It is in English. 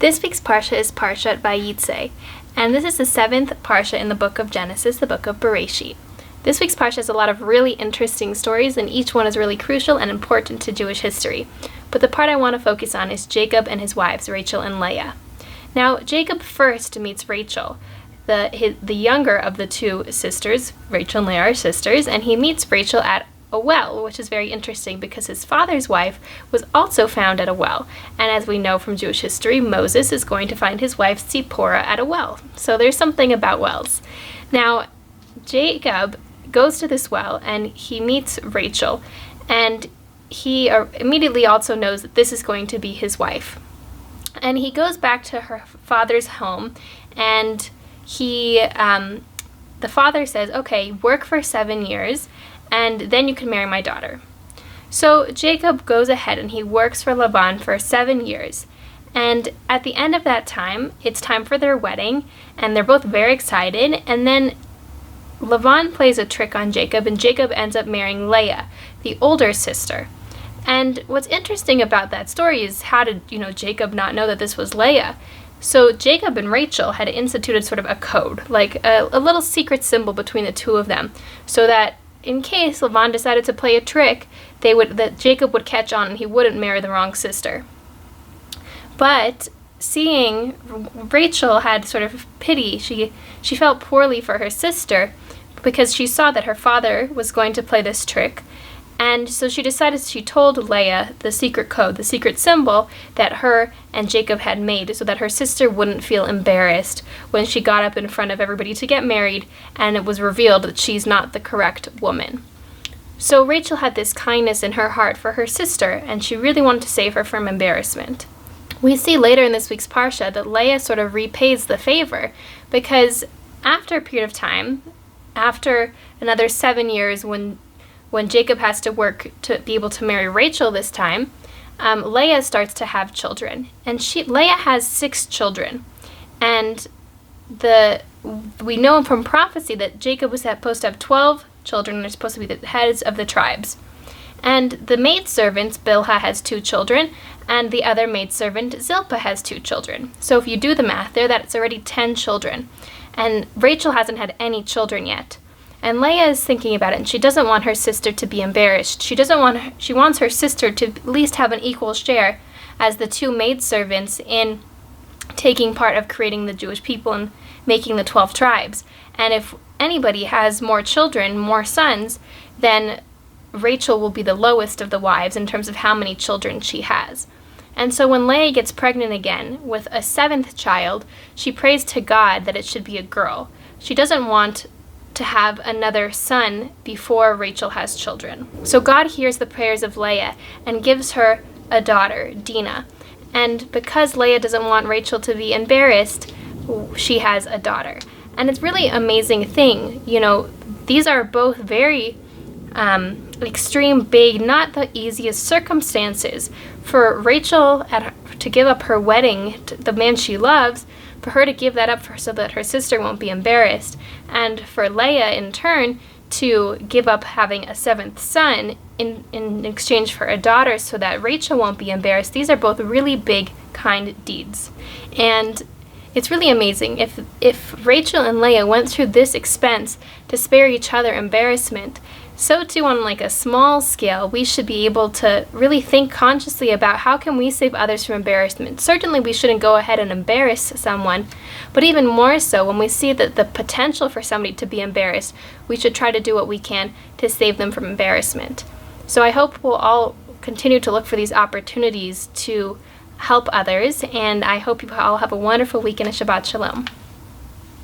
This week's Parsha is Parsha Vayeitzei, and this is the 7th Parsha in the book of Genesis, the book of Bereshit. This week's Parsha has a lot of really interesting stories, and each one is really crucial and important to Jewish history. But the part I want to focus on is Jacob and his wives, Rachel and Leia. Now, Jacob first meets Rachel, the younger of the two sisters. Rachel and Leia are sisters, and he meets Rachel at a well, which is very interesting because his father's wife was also found at a well. And as we know from Jewish history, Moses is going to find his wife Zipporah at a well. So there's something about wells. Now, Jacob goes to this well and he meets Rachel, and he immediately also knows that this is going to be his wife. And he goes back to her father's home, and the father says, okay, work for 7 years, and then you can marry my daughter. So Jacob goes ahead and he works for Laban for 7 years. And at the end of that time, it's time for their wedding, and they're both very excited. And then Laban plays a trick on Jacob, and Jacob ends up marrying Leia, the older sister. And what's interesting about that story is how did, Jacob not know that this was Leia? So Jacob and Rachel had instituted sort of a code, like a little secret symbol between the two of them, so that in case Laban decided to play a trick, that Jacob would catch on and he wouldn't marry the wrong sister. But seeing Rachel had sort of pity, she felt poorly for her sister because she saw that her father was going to play this trick. And so she told Leia the secret code, the secret symbol that her and Jacob had made so that her sister wouldn't feel embarrassed when she got up in front of everybody to get married and it was revealed that she's not the correct woman. So Rachel had this kindness in her heart for her sister, and she really wanted to save her from embarrassment. We see later in this week's Parsha that Leia sort of repays the favor, because after a period of time, after another 7 years when Jacob has to work to be able to marry Rachel this time, Leia starts to have children. And Leia has 6 children. And we know from prophecy that Jacob was supposed to have 12 children, and they're supposed to be the heads of the tribes. And the maidservant, Bilhah, has 2 children, and the other maidservant, Zilpah, has 2 children. So if you do the math there, that's already 10 children. And Rachel hasn't had any children yet. And Leia is thinking about it, and she doesn't want her sister to be embarrassed. She wants her sister to at least have an equal share as the 2 maidservants in taking part of creating the Jewish people and making the 12 tribes. And if anybody has more children, more sons, then Rachel will be the lowest of the wives in terms of how many children she has. And so when Leia gets pregnant again with a 7th child, she prays to God that it should be a girl. She doesn't want to have another son before Rachel has children. So God hears the prayers of Leia and gives her a daughter, Dina. And because Leia doesn't want Rachel to be embarrassed, she has a daughter. And it's really an amazing thing. These are both very extreme, big, not the easiest circumstances for Rachel to give up her wedding to the man she loves, for her to give that up so that her sister won't be embarrassed, and for Leia in turn to give up having a 7th son in exchange for a daughter so that Rachel won't be embarrassed. These are both really big, kind deeds. And it's really amazing. If Rachel and Leia went through this expense to spare each other embarrassment, so too on a small scale, we should be able to really think consciously about how can we save others from embarrassment. Certainly we shouldn't go ahead and embarrass someone, but even more so when we see that the potential for somebody to be embarrassed, we should try to do what we can to save them from embarrassment. So I hope we'll all continue to look for these opportunities to help others, and I hope you all have a wonderful week and a Shabbat Shalom.